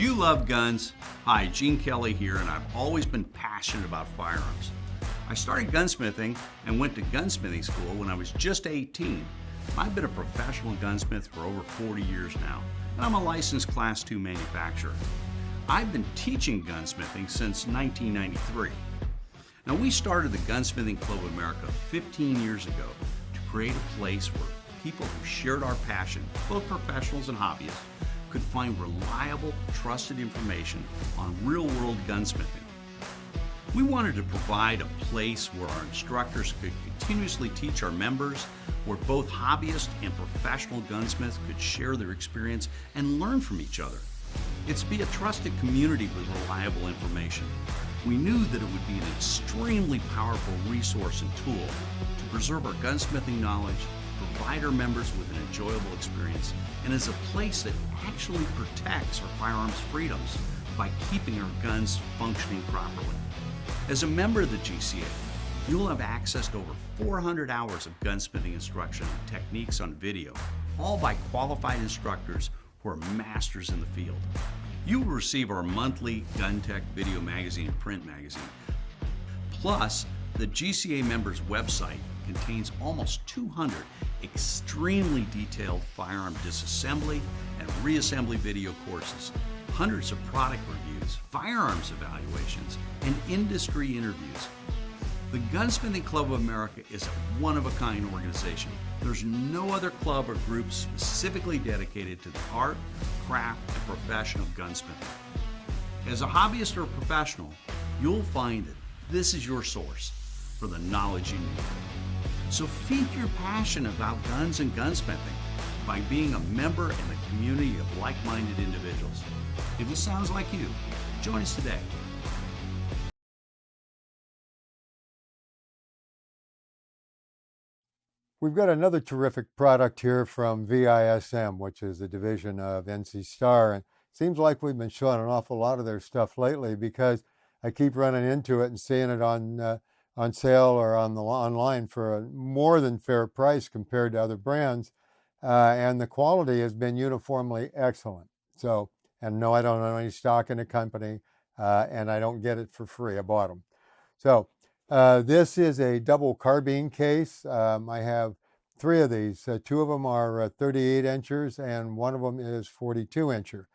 Do you love guns? Hi, Gene Kelly here, and I've always been passionate about firearms. I started gunsmithing and went to gunsmithing school when I was just 18. I've been a professional gunsmith for over 40 years now, and I'm a licensed Class II manufacturer. I've been teaching gunsmithing since 1993. Now, we started the Gunsmithing Club of America 15 years ago to create a place where people who shared our passion, both professionals and hobbyists, could find reliable, trusted information on real-world gunsmithing. We wanted to provide a place where our instructors could continuously teach our members, where both hobbyists and professional gunsmiths could share their experience and learn from each other. It's to be a trusted community with reliable information. We knew that it would be an extremely powerful resource and tool to preserve our gunsmithing knowledge, provide our members with an enjoyable experience, and as a place that actually protects our firearms freedoms by keeping our guns functioning properly. As a member of the GCA, you'll have access to over 400 hours of gunsmithing instruction and techniques on video, all by qualified instructors who are masters in the field. You will receive our monthly Gun Tech video magazine and print magazine. Plus, the GCA members' website contains almost 200 extremely detailed firearm disassembly and reassembly video courses, hundreds of product reviews, firearms evaluations, and industry interviews. The Gunsmithing Club of America is a one-of-a-kind organization. There's no other club or group specifically dedicated to the art, craft, and profession of gunsmithing. As a hobbyist or a professional, you'll find that this is your source for the knowledge you need. So feed your passion about guns and gunsmithing by being a member in a community of like-minded individuals. If this sounds like you, join us today. We've got another terrific product here from VISM, which is a division of NC Star, and it seems like we've been showing an awful lot of their stuff lately because I keep running into it and seeing it on sale or online for a more than fair price compared to other brands, and the quality has been uniformly excellent. So, and no, I don't own any stock in the company, and I don't get it for free. I bought them. So this is a double carbine case. I have 3 of these. 2 of them are 38 inchers and 1 of them is 42 incher.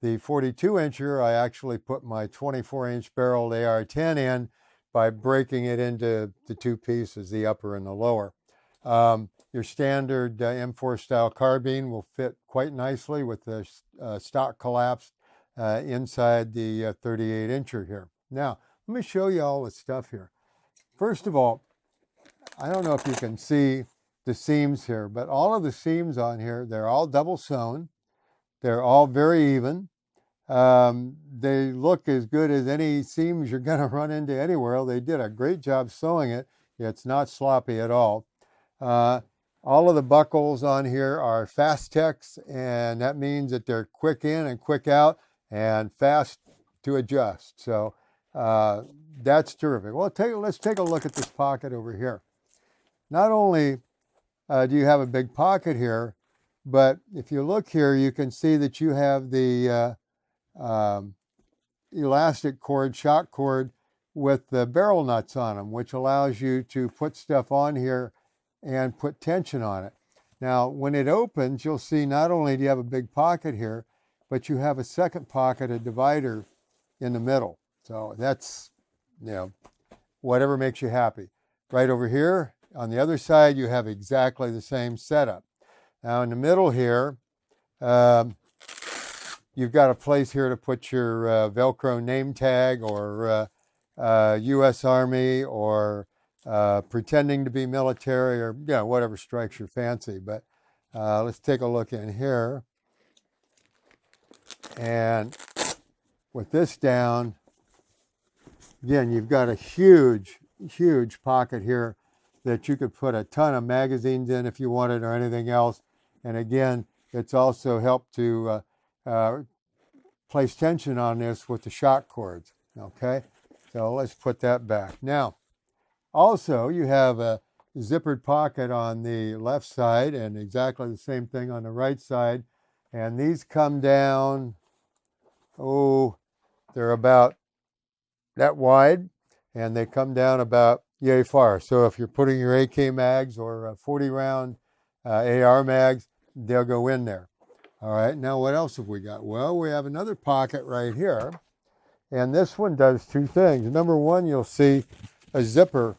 The 42 incher, I actually put my 24-inch barreled AR-10 in by breaking it into the 2 pieces, the upper and the lower. Your standard M4 style carbine will fit quite nicely with the stock collapsed inside the 38 incher here. Now, let me show you all the stuff here. First of all, I don't know if you can see the seams here, but all of the seams on here, they're all double sewn. They're all very even. They look as good as any seams you're going to run into anywhere. They did a great job sewing it. It's not sloppy at all. All of the buckles on here are fast techs, and that means that they're quick in and quick out and fast to adjust. So that's terrific. Well, let's take a look at this pocket over here. Not only do you have a big pocket here, but if you look here, you can see that you have the elastic cord, shock cord with the barrel nuts on them, which allows you to put stuff on here and put tension on it. Now, when it opens, you'll see not only do you have a big pocket here, but you have a second pocket, a divider in the middle. So that's, you know, whatever makes you happy. Right over here, on the other side, you have exactly the same setup. Now, in the middle here, you've got a place here to put your Velcro name tag or U.S. Army or pretending to be military or whatever strikes your fancy. But let's take a look in here. And with this down, again, you've got a huge, huge pocket here that you could put a ton of magazines in if you wanted or anything else. And again, it's also helped to place tension on this with the shock cords, okay? So let's put that back. Now, also you have a zippered pocket on the left side and exactly the same thing on the right side. And these come down they're about that wide, and they come down about yay far. So if you're putting your AK mags or 40 round AR mags, they'll go in there. All right, now what else have we got? Well, we have another pocket right here, and this one does two things. Number one, you'll see a zipper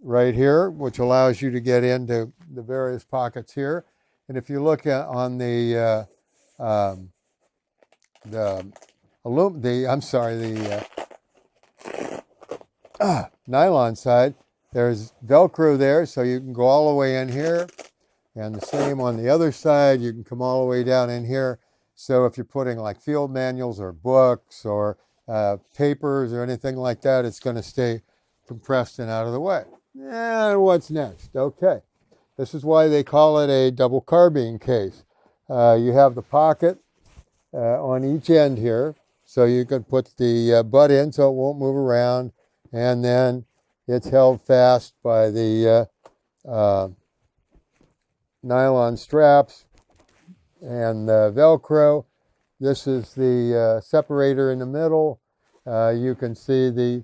right here, which allows you to get into the various pockets here. And if you look at on the nylon side, there's Velcro there, so you can go all the way in here. And the same on the other side, you can come all the way down in here. So if you're putting like field manuals or books or papers or anything like that, it's going to stay compressed and out of the way. And what's next? Okay, this is why they call it a double carbine case. You have the pocket on each end here, so you can put the butt in so it won't move around, and then it's held fast by the nylon straps and Velcro. This is the separator in the middle. You can see the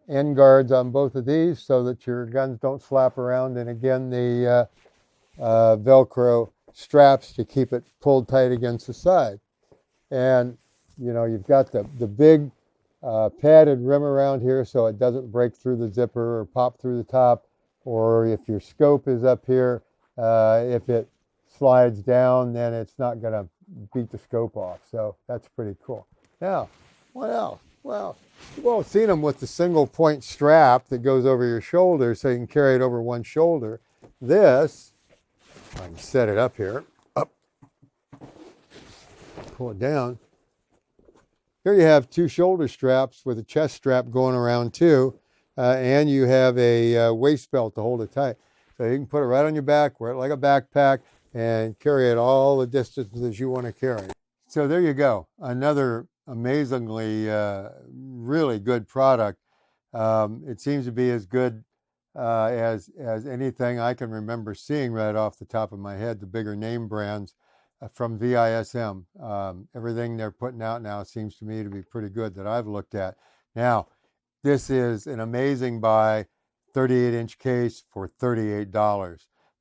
end guards on both of these so that your guns don't flap around, and again the Velcro straps to keep it pulled tight against the side. And you know, you've got the big padded rim around here so it doesn't break through the zipper or pop through the top, or if your scope is up here, if it slides down, then it's not going to beat the scope off. So that's pretty cool. Now, what else? Well, you've all seen them with the single point strap that goes over your shoulder so you can carry it over one shoulder. This, I can set it up here, up, pull it down. Here you have two shoulder straps with a chest strap going around too, and you have a waist belt to hold it tight. So you can put it right on your back, wear it like a backpack, and carry it all the distances you want to carry. So there you go, another amazingly really good product. It seems to be as good as anything I can remember seeing right off the top of my head, the bigger name brands from VISM. Everything they're putting out now seems to me to be pretty good that I've looked at. Now, this is an amazing buy, 38-inch case for $38.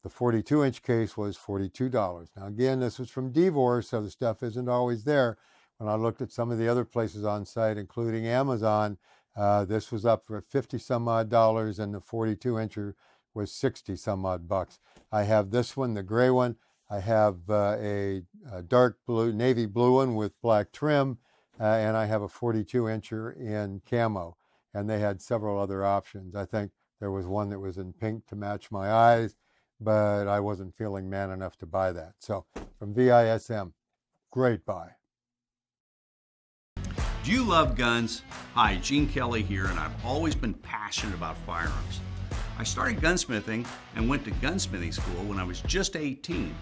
The 42-inch case was $42. Now again, this was from Devor, so the stuff isn't always there. When I looked at some of the other places on site, including Amazon, this was up for 50 some odd dollars, and the 42-incher was 60 some odd bucks. I have this one, the gray one. I have a dark blue, navy blue one with black trim, and I have a 42-incher in camo. And they had several other options. I think there was one that was in pink to match my eyes, but I wasn't feeling man enough to buy that. So from VISM, great buy. Do you love guns? Hi, Gene Kelly here, and I've always been passionate about firearms. I started gunsmithing and went to gunsmithing school when I was just 18.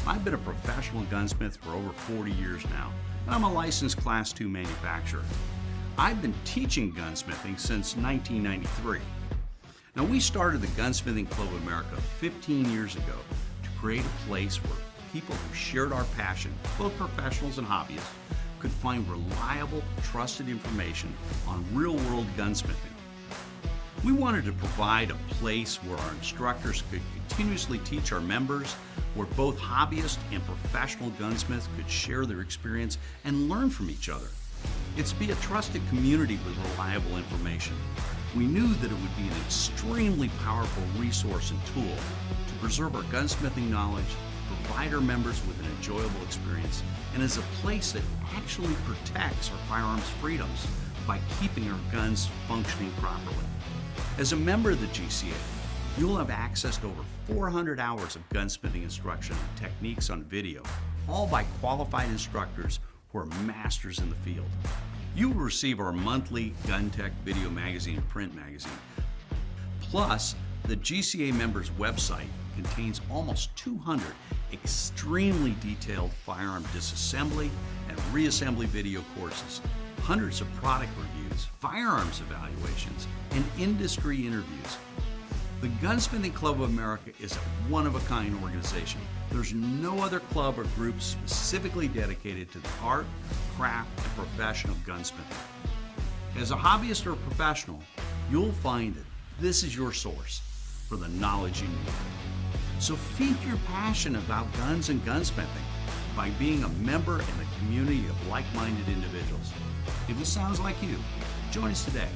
I've been a professional gunsmith for over 40 years now, and I'm a licensed Class II manufacturer. I've been teaching gunsmithing since 1993. Now, we started the Gunsmithing Club of America 15 years ago to create a place where people who shared our passion, both professionals and hobbyists, could find reliable, trusted information on real-world gunsmithing. We wanted to provide a place where our instructors could continuously teach our members, where both hobbyists and professional gunsmiths could share their experience and learn from each other. It's to be a trusted community with reliable information. We knew that it would be an extremely powerful resource and tool to preserve our gunsmithing knowledge, provide our members with an enjoyable experience, and as a place that actually protects our firearms freedoms by keeping our guns functioning properly. As a member of the GCA, you'll have access to over 400 hours of gunsmithing instruction and techniques on video, all by qualified instructors who are masters in the field. You will receive our monthly Gun Tech video magazine and print magazine. Plus, the GCA members' website contains almost 200 extremely detailed firearm disassembly and reassembly video courses, hundreds of product reviews, firearms evaluations, and industry interviews. The Gunsmithing Club of America is a one-of-a-kind organization. There's no other club or group specifically dedicated to the art, craft, and profession of gunsmithing. As a hobbyist or professional, you'll find that this is your source for the knowledge you need. So feed your passion about guns and gunsmithing by being a member in a community of like-minded individuals. If this sounds like you, join us today.